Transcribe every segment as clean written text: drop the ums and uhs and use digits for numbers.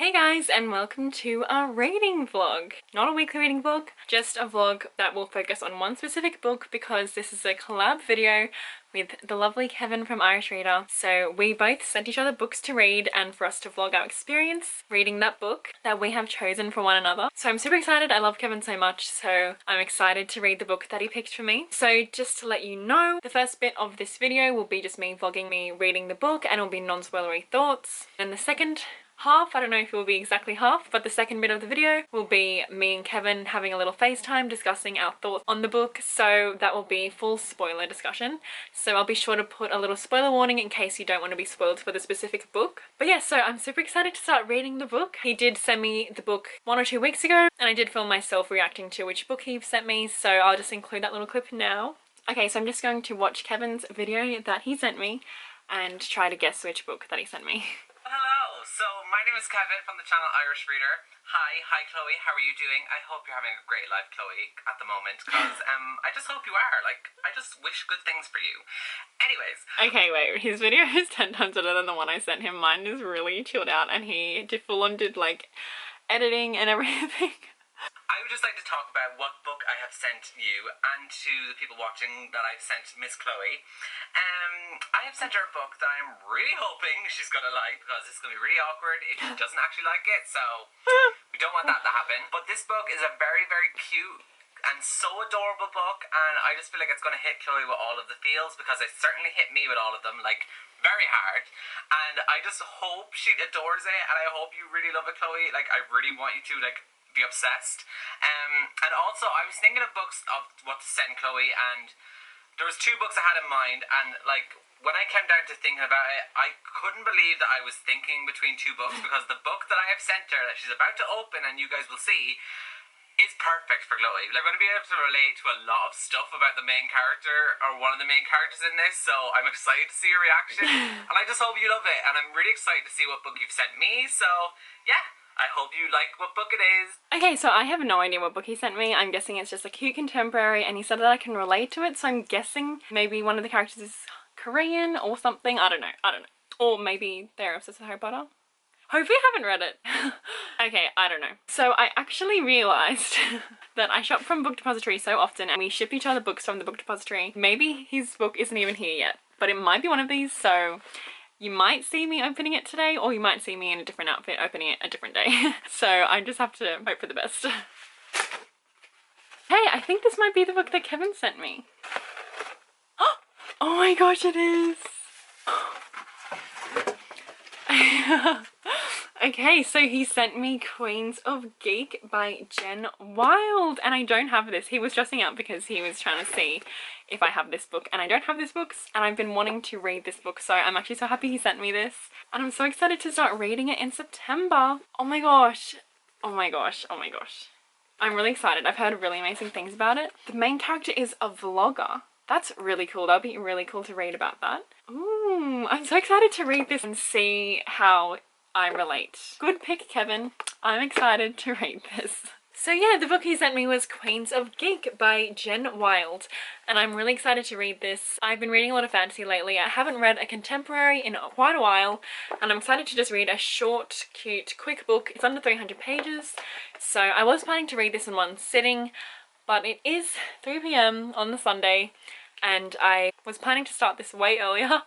Hey guys, and welcome to a reading vlog. Not a weekly reading vlog, just a vlog that will focus on one specific book because this is a collab video with the lovely Kevin from Irish Reader. So we both sent each other books to read and for us to vlog our experience reading that book that we have chosen for one another. So I'm super excited. I love Kevin so much, so I'm excited to read the book that he picked for me. So just to let you know, the first bit of this video will be just me vlogging me reading the book and it'll be non-spoilery thoughts. And the second half, I don't know if it will be exactly half, but the second bit of the video will be me and Kevin having a little FaceTime discussing our thoughts on the book, so that will be full spoiler discussion. So I'll be sure to put a little spoiler warning in case you don't want to be spoiled for the specific book. But yeah, so I'm super excited to start reading the book. He did send me the book 1 or 2 weeks ago, and I did film myself reacting to which book he sent me, so I'll just include that little clip now. Okay, so I'm just going to watch Kevin's video that he sent me and try to guess which book that he sent me. Hello, so my name is Kevin from the channel Irish Reader. Hi Chloe, how are you doing? I hope you're having a great life, Chloe, at the moment, because I just hope you are. Like, I just wish good things for you. Anyways. Okay, wait, his video is 10 times better than the one I sent him. Mine is really chilled out and he did full on did like editing and everything. I would just like to talk about what book I have sent you and to the people watching that I've sent Miss Chloe. I have sent her a book that I'm really hoping she's going to like, because it's going to be really awkward if she doesn't actually like it, so we don't want that to happen. But this book is a very, very cute and so adorable book, and I just feel like it's going to hit Chloe with all of the feels, because it certainly hit me with all of them, like, very hard. And I just hope she adores it, and I hope you really love it, Chloe. Like, I really want you to, like, be obsessed. And also I was thinking of books of what to send Chloe, and there was 2 books I had in mind, and like when I came down to thinking about it, I couldn't believe that I was thinking between 2 books, because the book that I have sent her that she's about to open and you guys will see is perfect for Chloe. Like, I'm going to be able to relate to a lot of stuff about the main character, or one of the main characters in this, so I'm excited to see your reaction. And I just hope you love it, and I'm really excited to see what book you've sent me, so yeah. I hope you like what book it is. Okay, so I have no idea what book he sent me. I'm guessing it's just a cute contemporary, and he said that I can relate to it, so I'm guessing maybe one of the characters is Korean or something. I don't know. Or maybe they're obsessed with Harry Potter. Hopefully I haven't read it. Okay, I don't know. So I actually realised that I shop from Book Depository so often and we ship each other books from the Book Depository. Maybe his book isn't even here yet, but it might be one of these, so you might see me opening it today, or you might see me in a different outfit opening it a different day. So I just have to hope for the best. Hey, I think this might be the book that Kevin sent me. Oh my gosh, it is! Okay, so he sent me Queens of Geek by Jen Wilde, and I don't have this. He was dressing up because he was trying to see if I have this book, and I don't have this book, and I've been wanting to read this book, so I'm actually so happy he sent me this, and I'm so excited to start reading it in September. Oh my gosh. Oh my gosh. Oh my gosh. I'm really excited. I've heard really amazing things about it. The main character is a vlogger. That's really cool. That'll be really cool to read about that. Ooh, I'm so excited to read this and see how I relate. Good pick, Kevin. I'm excited to read this. So yeah, the book he sent me was Queens of Geek by Jen Wilde, and I'm really excited to read this. I've been reading a lot of fantasy lately. I haven't read a contemporary in quite a while, and I'm excited to just read a short, cute, quick book. It's under 300 pages, so I was planning to read this in one sitting, but it is 3 p.m. on the Sunday, and I was planning to start this way earlier,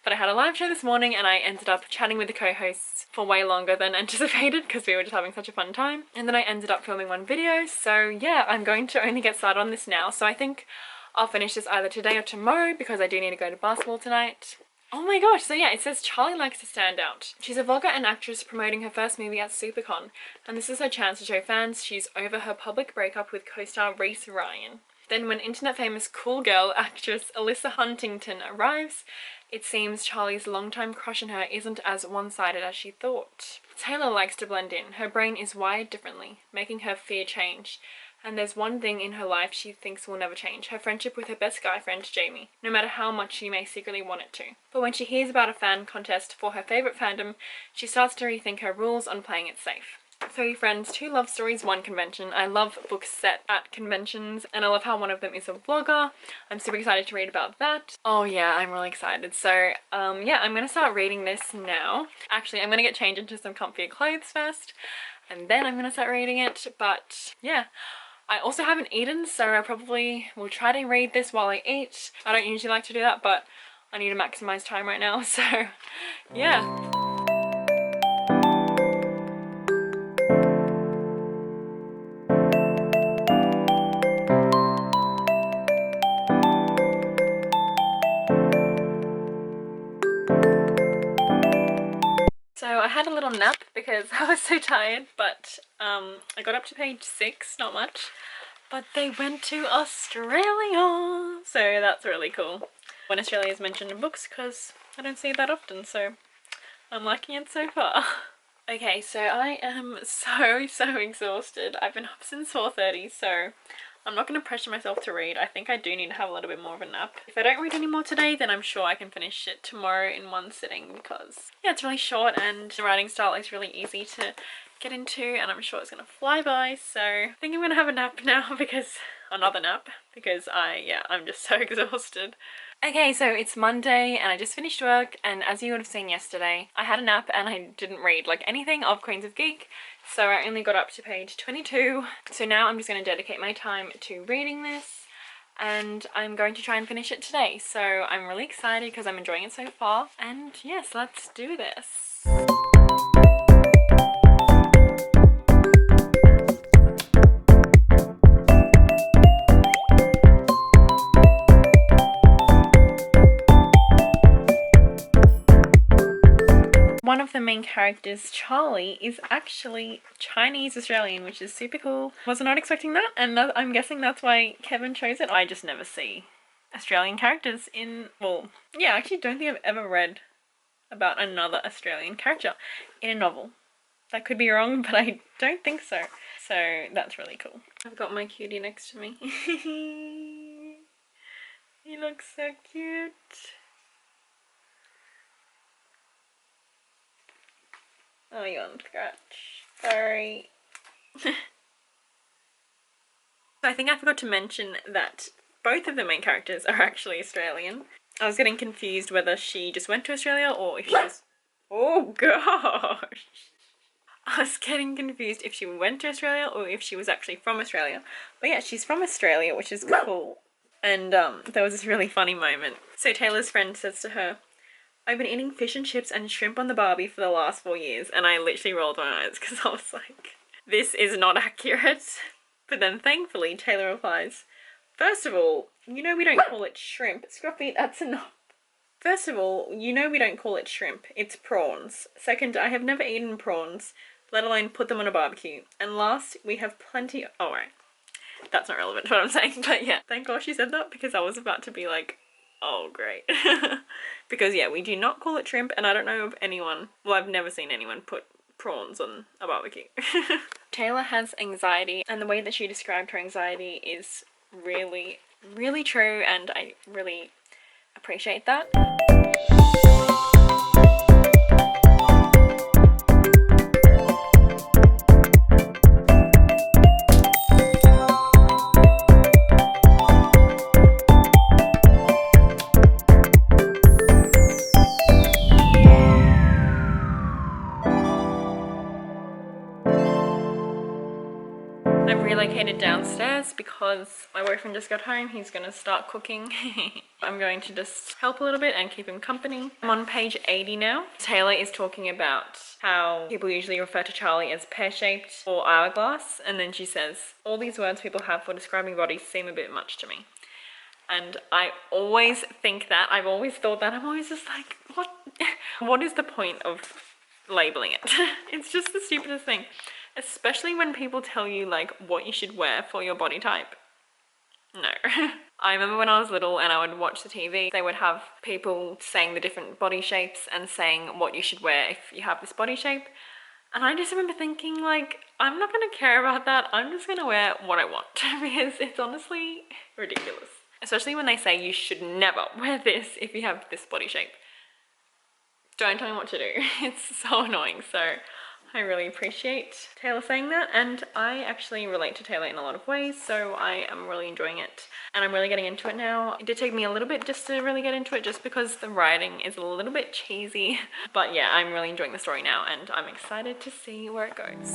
but I had a live show this morning and I ended up chatting with the co-hosts for way longer than anticipated because we were just having such a fun time. And then I ended up filming one video, so yeah, I'm going to only get started on this now. So I think I'll finish this either today or tomorrow because I do need to go to basketball tonight. Oh my gosh, so yeah, it says Charlie likes to stand out. She's a vlogger and actress promoting her first movie at SuperCon, and this is her chance to show fans she's over her public breakup with co-star Reese Ryan. Then when internet famous cool girl actress Alyssa Huntington arrives, it seems Charlie's longtime crush on her isn't as one-sided as she thought. Taylor likes to blend in. Her brain is wired differently, making her fear change. And there's one thing in her life she thinks will never change, her friendship with her best guy friend Jamie, no matter how much she may secretly want it to. But when she hears about a fan contest for her favourite fandom, she starts to rethink her rules on playing it safe. Three friends, two love stories, one convention. I love books set at conventions, and I love how one of them is a vlogger. I'm super excited to read about that. Oh yeah, I'm really excited. So yeah, I'm gonna start reading this now. Actually, I'm gonna get changed into some comfier clothes first, and then I'm gonna start reading it. But yeah, I also haven't eaten, so I probably will try to read this while I eat. I don't usually like to do that, but I need to maximize time right now, so yeah. So I had a little nap because I was so tired, but I got up to page 6, not much, but they went to Australia, so that's really cool. When Australia is mentioned in books, because I don't see it that often, so I'm liking it so far. Okay, so I am so exhausted. I've been up since 4:30, so I'm not going to pressure myself to read. I think I do need to have a little bit more of a nap. If I don't read any more today, then I'm sure I can finish it tomorrow in one sitting because, yeah, it's really short and the writing style is really easy to get into and I'm sure it's going to fly by. So I think I'm going to have a nap now because, another nap, because I'm just so exhausted. Okay, so it's Monday and I just finished work, and as you would have seen yesterday, I had a nap and I didn't read like anything of Queens of Geek, so I only got up to page 22. So now I'm just going to dedicate my time to reading this, and I'm going to try and finish it today. So I'm really excited because I'm enjoying it so far, and yes, let's do this. One of the main characters, Charlie, is actually Chinese Australian, which is super cool. Was not expecting that, and I'm guessing that's why Kevin chose it. I just never see Australian characters in, well, yeah, I actually don't think I've ever read about another Australian character in a novel. That could be wrong, but I don't think so. So that's really cool. I've got my cutie next to me. He looks so cute. Oh, you want to scratch. Sorry. So I think I forgot to mention that both of the main characters are actually Australian. I was getting confused whether she just went to Australia or if she was... Oh gosh! I was getting confused if she went to Australia or if she was actually from Australia. But yeah, she's from Australia, which is cool. And there was this really funny moment. So Taylor's friend says to her, "I've been eating fish and chips and shrimp on the barbie for the last 4 years," and I literally rolled my eyes because I was like, this is not accurate. But then thankfully Taylor replies, "First of all, you know we don't call it shrimp. Scruffy, that's enough. First of all, you know we don't call it shrimp. It's prawns. Second, I have never eaten prawns, let alone put them on a barbecue. And last, we have plenty..." Oh, right. That's not relevant to what I'm saying, but yeah. Thank God she said that because I was about to be like, oh, great. Because yeah, we do not call it shrimp, and I don't know of anyone, well, I've never seen anyone put prawns on a barbecue. Taylor has anxiety, and the way that she described her anxiety is really, really true, and I really appreciate that. I've relocated downstairs because my boyfriend just got home. He's gonna start cooking. I'm going to just help a little bit and keep him company. I'm on page 80 now. Taylor is talking about how people usually refer to Charlie as pear-shaped or hourglass, and then she says, "All these words people have for describing bodies seem a bit much to me." And I always think that, I've always thought that, I'm always just like, what is the point of labeling it? It's just the stupidest thing. Especially when people tell you like what you should wear for your body type. No. I remember when I was little and I would watch the TV, they would have people saying the different body shapes and saying what you should wear if you have this body shape. And I just remember thinking like, I'm not going to care about that. I'm just going to wear what I want because it's honestly ridiculous. Especially when they say you should never wear this if you have this body shape. Don't tell me what to do. It's so annoying. So I really appreciate Taylor saying that, and I actually relate to Taylor in a lot of ways, so I am really enjoying it and I'm really getting into it now. It did take me a little bit just to really get into it, just because the writing is a little bit cheesy, but yeah, I'm really enjoying the story now and I'm excited to see where it goes.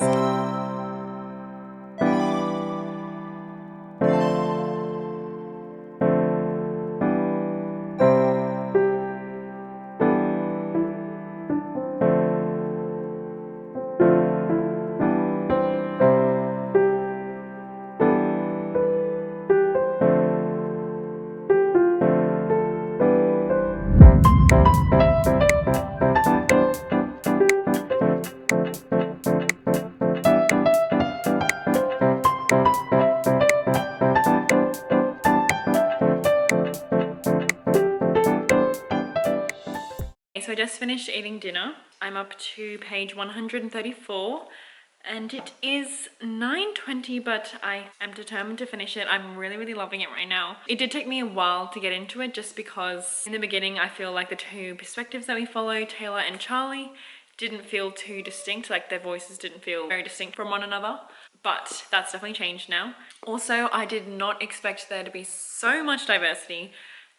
So I just finished eating dinner. I'm up to page 134 and it is 9:20, but I am determined to finish it. I'm really loving it right now. It did take me a while to get into it, just because in the beginning I feel like the two perspectives that we follow, Taylor and Charlie, didn't feel too distinct, like their voices didn't feel very distinct from one another, but that's definitely changed now. Also, I did not expect there to be so much diversity.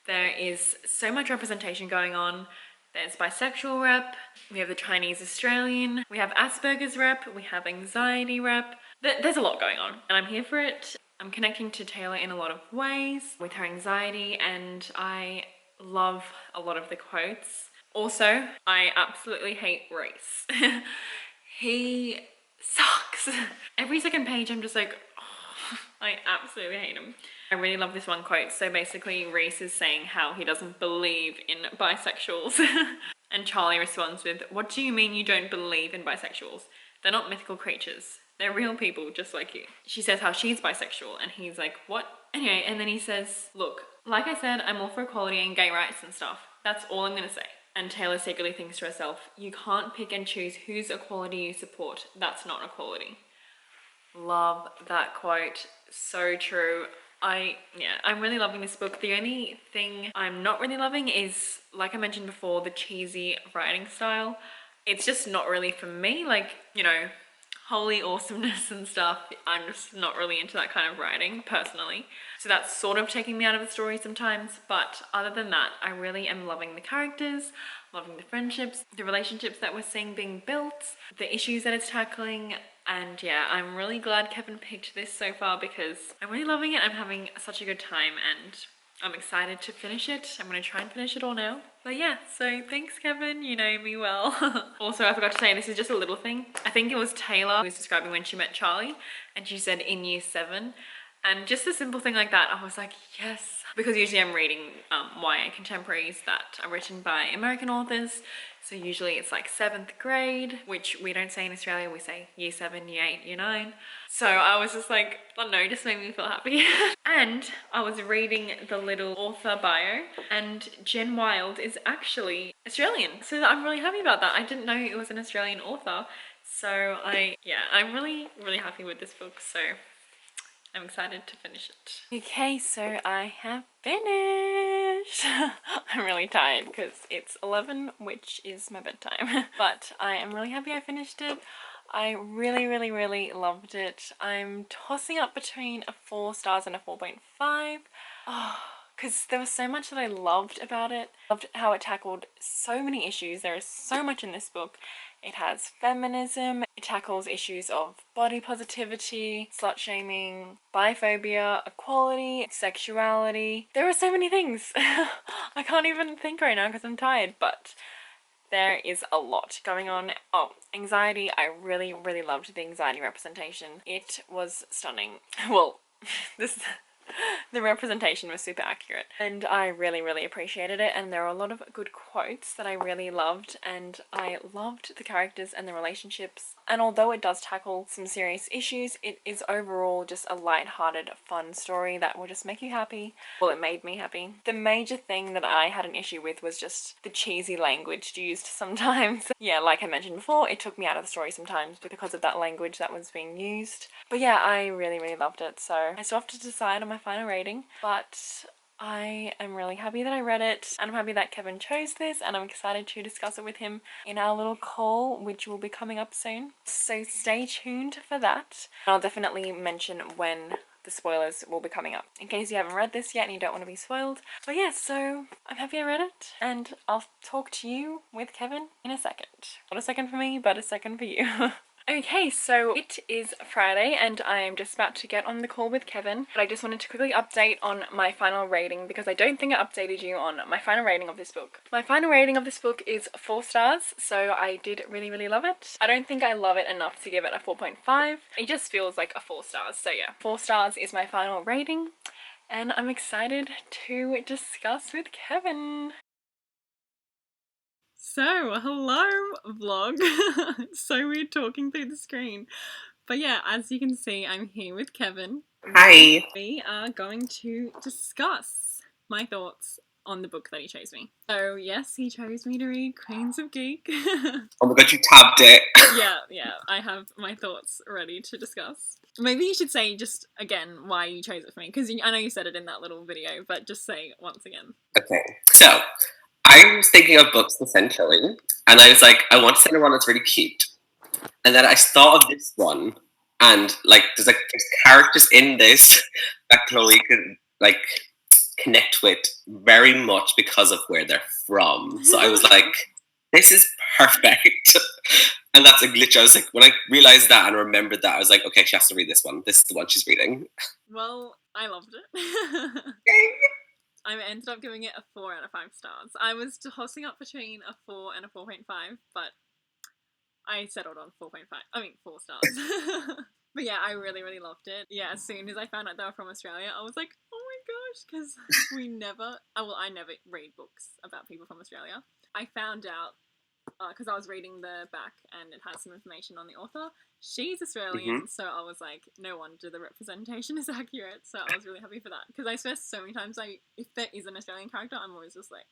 There is so much representation going on. There's bisexual rep, we have the Chinese Australian, we have Asperger's rep, we have anxiety rep. There's a lot going on and I'm here for it. I'm connecting to Taylor in a lot of ways with her anxiety, and I love a lot of the quotes. Also, I absolutely hate Reese. He sucks. Every second page I'm just like, oh, I absolutely hate him. I really love this one quote. So basically Reese is saying how he doesn't believe in bisexuals and Charlie responds with, "What do you mean you don't believe in bisexuals? They're not mythical creatures. They're real people just like you." She says how she's bisexual and he's like, "What?" Anyway, and then he says, "Look, like I said, I'm all for equality and gay rights and stuff. That's all I'm gonna say." And Taylor secretly thinks to herself, "You can't pick and choose whose equality you support. That's not equality." Love that quote. So true. I'm really loving this book. The only thing I'm not really loving is, like I mentioned before, the cheesy writing style. It's just not really for me. Like, you know, holy awesomeness and stuff, I'm just not really into that kind of writing personally. So that's sort of taking me out of the story sometimes. But other than that, I really am loving the characters, loving the friendships, the relationships that we're seeing being built, the issues that it's tackling. And yeah, I'm really glad Kevin picked this so far because I'm really loving it. I'm having such a good time and I'm excited to finish it. I'm going to try and finish it all now. But yeah, so thanks Kevin, you know me well. Also, I forgot to say, this is just a little thing. I think it was Taylor who was describing when she met Charlie and she said in year 7. And just a simple thing like that, I was like, yes. Because usually I'm reading YA contemporaries that are written by American authors. So usually it's like 7th grade, which we don't say in Australia, we say year 7, year 8, year 9. So I was just like, oh no, just made me feel happy. And I was reading the little author bio and Jen Wilde is actually Australian. So I'm really happy about that. I didn't know it was an Australian author. So I'm really happy with this book. So I'm excited to finish it. Okay, so I have finished. I'm really tired because it's 11, which is my bedtime. But I am really happy I finished it. I really loved it. I'm tossing up between a 4 stars and a 4.5. Oh, because there was so much that I loved about it. Loved how it tackled so many issues. There is so much in this book. It has feminism, it tackles issues of body positivity, slut shaming, biphobia, equality, sexuality. There are so many things. I can't even think right now because I'm tired, but there is a lot going on. Oh, anxiety. I really loved the anxiety representation. It was stunning. Well, the representation was super accurate and I really appreciated it, and there are a lot of good quotes that I really loved, and I loved the characters and the relationships. And although it does tackle some serious issues, it is overall just a light-hearted, fun story that will just make you happy. Well, it made me happy. The major thing that I had an issue with was just the cheesy language used sometimes. Yeah, like I mentioned before, it took me out of the story sometimes because of that language that was being used. But yeah, I really loved it, so I still have to decide on my final rating, but I am really happy that I read it, and I'm happy that Kevin chose this, and I'm excited to discuss it with him in our little call, which will be coming up soon. So stay tuned for that. I'll definitely mention when the spoilers will be coming up, in case you haven't read this yet and you don't want to be spoiled. But yeah, so I'm happy I read it, and I'll talk to you with Kevin in a second. Not a second for me, but a second for you. Okay, so it is Friday and I am just about to get on the call with Kevin, but I just wanted to quickly update on my final rating because I don't think I updated you on my final rating of this book. My final rating of this book is 4 stars, so I did really love it. I don't think I love it enough to give it a 4.5. It just feels like a 4 stars, so yeah, 4 stars is my final rating, and I'm excited to discuss with Kevin. So, hello vlog. So weird talking through the screen. But yeah, as you can see, I'm here with Kevin. Hi. We are going to discuss my thoughts on the book that he chose me. So yes, he chose me to read Queens of Geek. Oh my god, you tabbed it. Yeah, I have my thoughts ready to discuss. Maybe you should say just again why you chose it for me, because I know you said it in that little video, but just say it once again. Okay, so I was thinking of books to send Chloe, and I was like, I want to send her one that's really cute. And then I thought of this one, and there's characters in this that Chloe could connect with very much because of where they're from. So I was like, this is perfect. And that's literally, I was like, when I realized that and remembered that, I was like, okay, she has to read this one. This is the one she's reading. Well, I loved it. I ended up giving it a 4 out of 5 stars. I was tossing up between a 4 and a 4.5, but I settled on 4.5. I mean, 4 stars. But yeah, I really loved it. Yeah, as soon as I found out they were from Australia, I was like, oh my gosh, because I never read books about people from Australia. I found out because I was reading the back and it has some information on the author. She's Australian, so I was like, no wonder the representation is accurate. So I was really happy for that, because I swear so many times, if there is an Australian character, I'm always just like,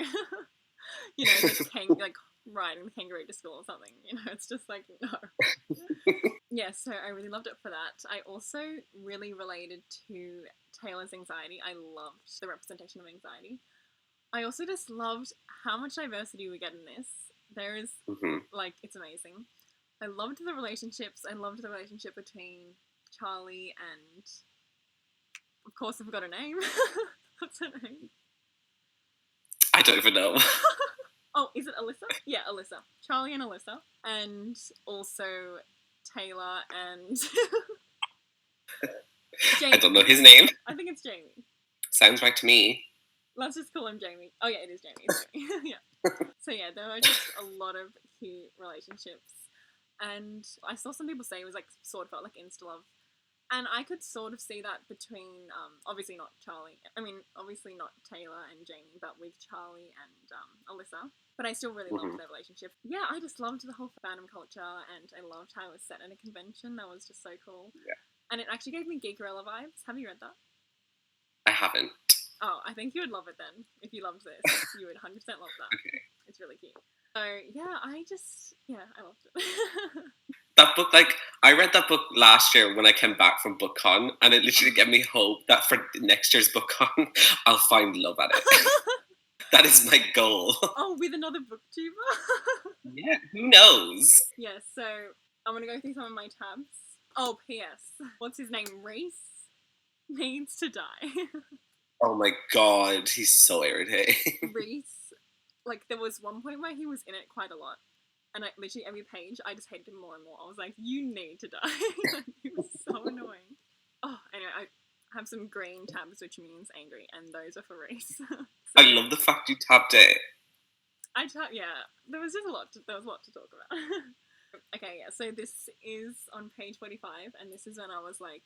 like riding the kangaroo to school or something. It's just like, no. Yeah, so I really loved it for that. I also really related to Taylor's anxiety. I loved the representation of anxiety. I also just loved how much diversity we get in this. There is, it's amazing. I loved the relationships. I loved the relationship between Charlie and, of course, I forgot her name. What's her name? I don't even know. Oh, is it Alyssa? Yeah, Alyssa. Charlie and Alyssa. And also Taylor and Jamie. I don't know his name. I think it's Jamie. Sounds right to me. Let's just call him Jamie. Oh yeah, it is Jamie. Yeah. So yeah, there were just a lot of cute relationships. And I saw some people say it was sort of felt like insta love. And I could sort of see that between, obviously not Charlie. I mean, obviously not Taylor and Jamie, but with Charlie and Alyssa. But I still really loved their relationship. Yeah, I just loved the whole fandom culture, and I loved how it was set in a convention. That was just so cool. Yeah. And it actually gave me Geekerella vibes. Have you read that? I haven't. Oh, I think you would love it then. If you loved this, you would 100% love that. Okay. It's really cute. So, yeah, I loved it. That book, I read that book last year when I came back from BookCon, and it literally gave me hope that for next year's BookCon, I'll find love at it. That is my goal. Oh, with another booktuber? Yeah, who knows? Yeah, so I'm going to go through some of my tabs. Oh, P.S. What's his name? Reese needs to die. Oh my god, he's so irritating. Reese, there was one point where he was in it quite a lot. And literally every page, I just hated him more and more. I was like, you need to die. He was so annoying. Oh, anyway, I have some green tabs, which means angry, and those are for Reese. So, I love the fact you tapped it. Yeah. There was a lot to talk about. Okay, yeah, so this is on page 45, and this is when I was like,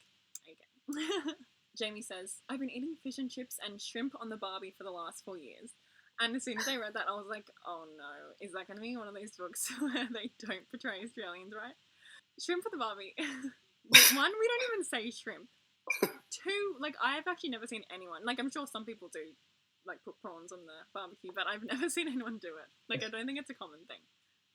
okay. Jamie says, I've been eating fish and chips and shrimp on the Barbie for the last 4 years. And as soon as I read that, I was like, oh no, is that going to be one of those books where they don't portray Australians right? Shrimp for the Barbie. One, we don't even say shrimp. Two, I've actually never seen anyone, I'm sure some people do, put prawns on the barbecue, but I've never seen anyone do it. I don't think it's a common thing.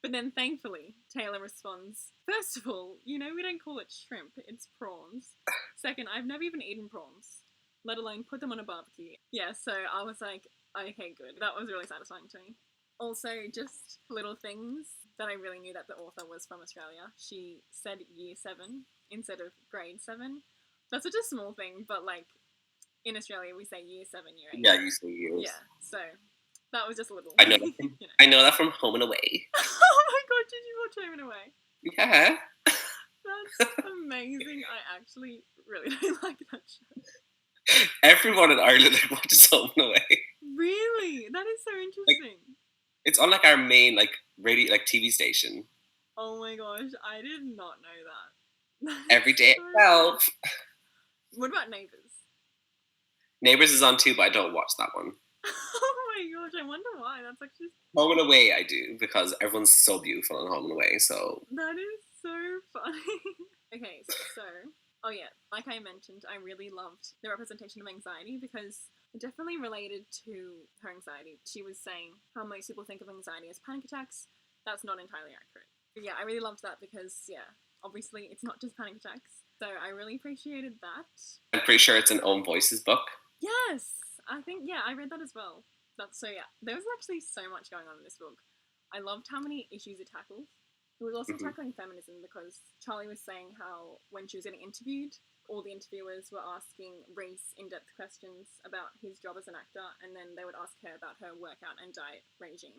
But then, thankfully, Taylor responds, first of all, we don't call it shrimp, it's prawns. Second, I've never even eaten prawns. let alone put them on a barbecue. Yeah, so I was like, okay, good. That was really satisfying to me. Also, just little things that I really knew that the author was from Australia. She said year 7 instead of grade 7. That's such a small thing, but like in Australia we say year 7, year 8. Yeah, you say years. Yeah, so that was just a little. I know that from, you know. I know that from Home and Away. Oh my god, did you watch Home and Away? Yeah. That's amazing. I actually really don't like that show. Everyone in Ireland watches Home and Away. Really? That is so interesting. It's on like our main like radio like TV station. Oh my gosh, I did not know that. Every day at 12. What about Neighbours? Neighbours is on too, but I don't watch that one. Oh my gosh, I wonder why. That's actually... Home and Away I do, because everyone's so beautiful on Home and Away, so... That is so funny. Okay, so... Oh yeah, like I mentioned, I really loved the representation of anxiety because it definitely related to her anxiety. She was saying how most people think of anxiety as panic attacks. That's not entirely accurate. But yeah, I really loved that because, yeah, obviously it's not just panic attacks. So I really appreciated that. I'm pretty sure it's an Own Voices book. Yes! I think, yeah, I read that as well. So yeah, there was actually so much going on in this book. I loved how many issues it tackled. It was also tackling feminism because Charlie was saying how when she was getting interviewed, all the interviewers were asking Reese in-depth questions about his job as an actor, and then they would ask her about her workout and diet regime.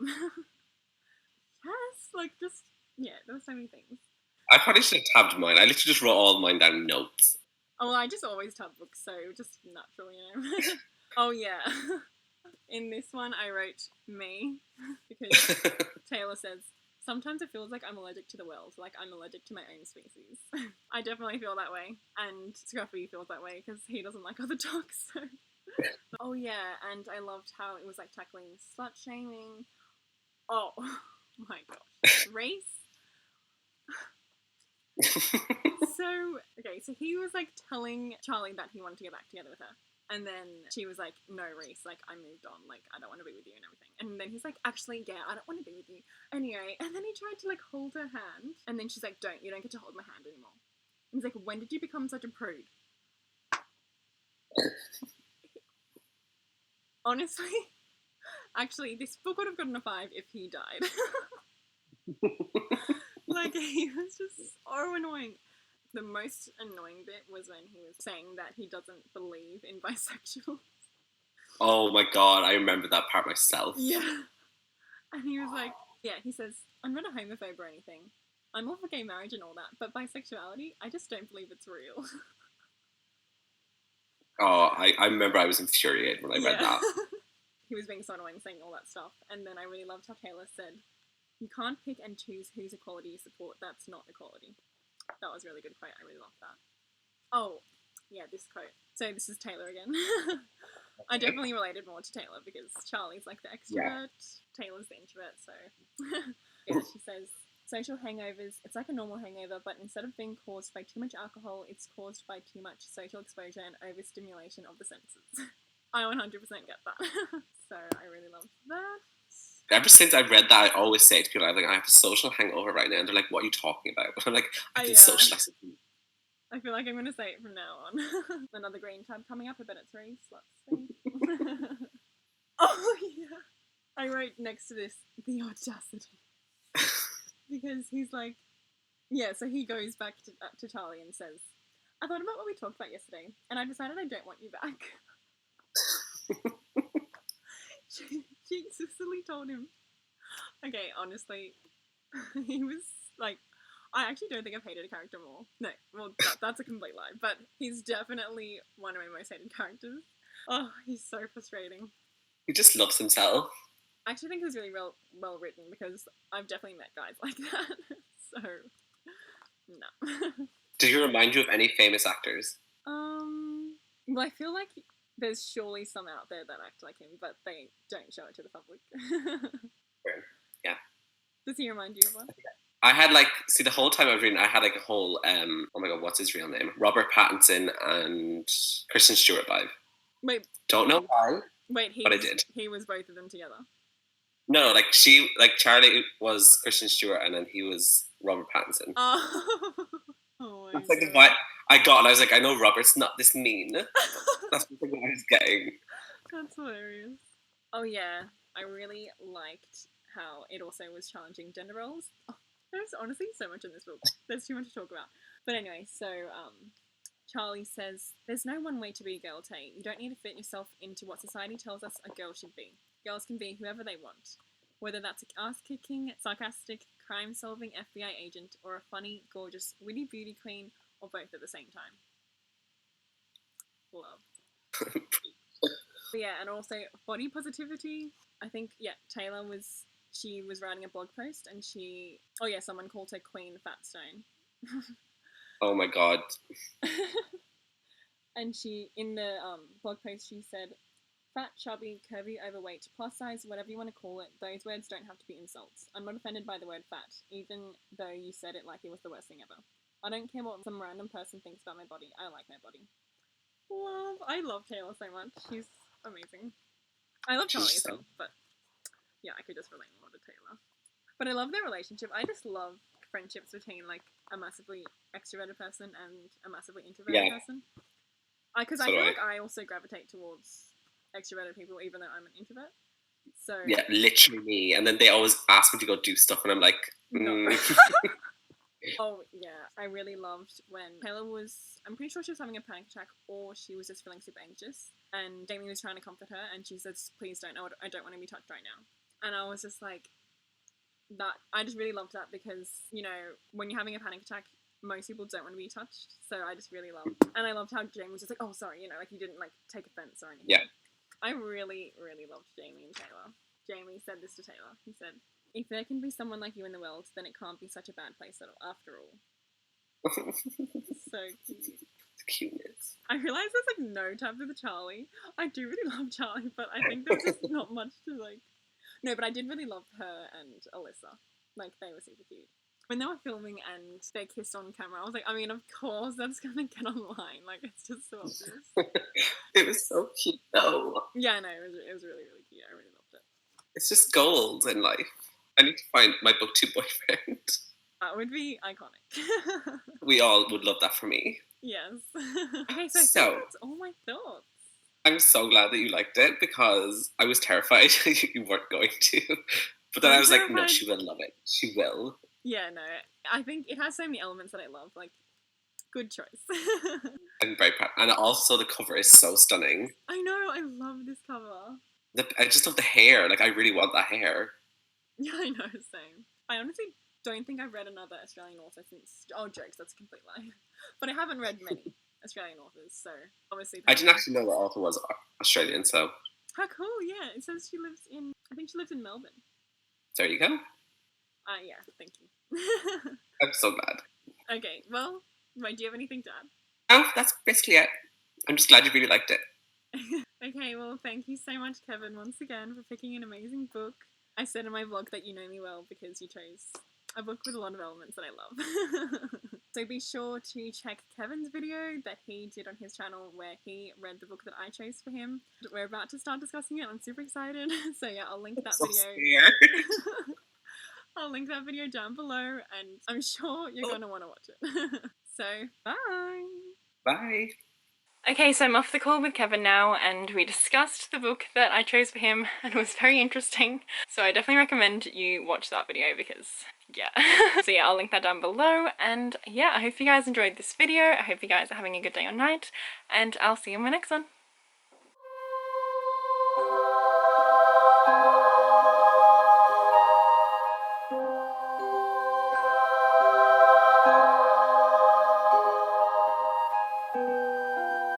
Yes, like just, yeah, there were so many things. I probably should have tabbed mine. I literally just wrote all mine down in notes. Oh, well, I just always tab books, so just natural, you know. Oh yeah. In this one, I wrote me because Taylor says, sometimes it feels like I'm allergic to the world, like I'm allergic to my own species. I definitely feel that way, and Scruffy feels that way because he doesn't like other dogs. So. Oh yeah, and I loved how it was like tackling slut shaming. Oh my gosh, race. So he was like telling Charlie that he wanted to get back together with her. And then she was like, no, Reese, like, I moved on, like, I don't want to be with you and everything. And then he's like, actually, yeah, I don't want to be with you. Anyway, and then he tried to, like, hold her hand. And then she's like, you don't get to hold my hand anymore. And he's like, when did you become such a prude? Honestly, actually, this book would have gotten a 5 if he died. Like, he was just so annoying. The most annoying bit was when he was saying that he doesn't believe in bisexuals. Oh my god, I remember that part myself. Yeah. And he was like, yeah, he says, I'm not a homophobe or anything. I'm all for gay marriage and all that, but bisexuality, I just don't believe it's real. Oh, I remember I was infuriated when I read that. He was being so annoying saying all that stuff. And then I really loved how Taylor said, you can't pick and choose whose equality you support. That's not equality. That was a really good quote. I really loved that. Oh, yeah, this quote. So this is Taylor again. I definitely related more to Taylor because Charlie's like the extrovert, Taylor's the introvert, so... Yeah, she says, social hangovers, it's like a normal hangover, but instead of being caused by too much alcohol, it's caused by too much social exposure and overstimulation of the senses. I 100% get that. So I really loved that. Ever since I read that, I always say to people, I'm like, I have a social hangover right now. And they're like, what are you talking about? I'm like, I can socialise. I feel like I'm going to say it from now on. Another green tab coming up. I bet it's Reese. Let's see. Oh, yeah. I wrote next to this, the audacity. Because he's like, yeah, so he goes back to Charlie and says, I thought about what we talked about yesterday, and I decided I don't want you back. She explicitly told him. Okay, honestly, he was like, I actually don't think I've hated a character more. No, well, that's a complete lie, but he's definitely one of my most hated characters. Oh, he's so frustrating. He just loves himself. I actually think it was really well written because I've definitely met guys like that. So, no. Do he remind you of any famous actors? Well, I feel like there's surely some out there that act like him, but they don't show it to the public. Yeah. Does he remind you of one? I had the whole time I was reading, I had a whole, oh my god, what's his real name? Robert Pattinson and Kristen Stewart vibe. Wait. Don't know why. Wait, but I did. He was both of them together? No, Charlie was Kristen Stewart and then he was Robert Pattinson. Oh. Oh my That's the vibe I got, and I was like, I know Robert's not this mean. That's the thing I was getting. That's hilarious. Oh yeah, I really liked how it also was challenging gender roles. Oh, there's honestly so much in this book. There's too much to talk about. But anyway, so Charlie says, "There's no one way to be a girl, Tay. You don't need to fit yourself into what society tells us a girl should be. Girls can be whoever they want. Whether that's an ass-kicking, sarcastic, crime-solving FBI agent or a funny, gorgeous, witty beauty queen, or both at the same time." Love. But yeah, and also body positivity. I think, yeah, she was writing a blog post and someone called her Queen Fatstone. Oh my god. And in the blog post, she said, "Fat, chubby, curvy, overweight, plus size, whatever you want to call it, those words don't have to be insults. I'm not offended by the word fat, even though you said it like it was the worst thing ever. I don't care what some random person thinks about my body. I like my body." I love Taylor so much. She's amazing. I love Charlie as well, but yeah, I could just relate more to Taylor. But I love their relationship. I just love friendships between like a massively extroverted person and a massively introverted person. Because I feel like I also gravitate towards extroverted people, even though I'm an introvert. So yeah, literally me. And then they always ask me to go do stuff, and I'm like, no. Oh yeah, I really loved when Taylor I'm pretty sure she was having a panic attack, or she was just feeling super anxious, and Jamie was trying to comfort her, and she says, "Please don't, I don't want to be touched right now." And I was just like, I just really loved that, because, you know, when you're having a panic attack, most people don't want to be touched, so I just really loved, and I loved how Jamie was just like, "Oh, sorry," you know, like he didn't like take offense or anything. Yeah. I really, really loved Jamie and Taylor. Jamie said this to Taylor. He said, "If there can be someone like you in the world, then it can't be such a bad place after all." So cute. Cuteness. I realize there's like no tab to the Charlie. I do really love Charlie, but I think there's just not much to like. No, but I did really love her and Alyssa. Like, they were super cute. When they were filming and they kissed on camera, I was like, I mean, of course that's gonna get online. Like, it's just so obvious. It was so cute, though. Yeah, no, it was really, really cute. I really loved it. It's just gold in life. I need to find my booktube boyfriend. That would be iconic. We all would love that for me. Yes. Okay, so that's all my thoughts. I'm so glad that you liked it, because I was terrified you weren't going to. But then I was like, no, she will love it. She will. Yeah, no. I think it has so many elements that I love. Like, good choice. I'm very proud. And also the cover is so stunning. I know. I love this cover. I just love the hair. Like, I really want that hair. Yeah, I know. Same. I honestly don't think I've read another Australian author since... Oh, jokes. That's a complete lie. But I haven't read many Australian authors, so obviously... I didn't actually know the author was Australian, so... How cool, yeah. It says she lives in... I think she lives in Melbourne. There you go. Yeah, thank you. I'm so glad. Okay, well, do you have anything to add? No, that's basically it. I'm just glad you really liked it. Okay, well, thank you so much, Kevin, once again, for picking an amazing book. I said in my vlog that you know me well because you chose a book with a lot of elements that I love. So be sure to check Kevin's video that he did on his channel where he read the book that I chose for him. We're about to start discussing it. I'm super excited. So yeah, I'll link that video. I'll link that video down below, and I'm sure you're going to want to watch it. So, bye! Bye! Okay, so I'm off the call with Kevin now, and we discussed the book that I chose for him, and it was very interesting. So I definitely recommend you watch that video because, yeah. So yeah, I'll link that down below, and yeah, I hope you guys enjoyed this video. I hope you guys are having a good day or night, and I'll see you in my next one.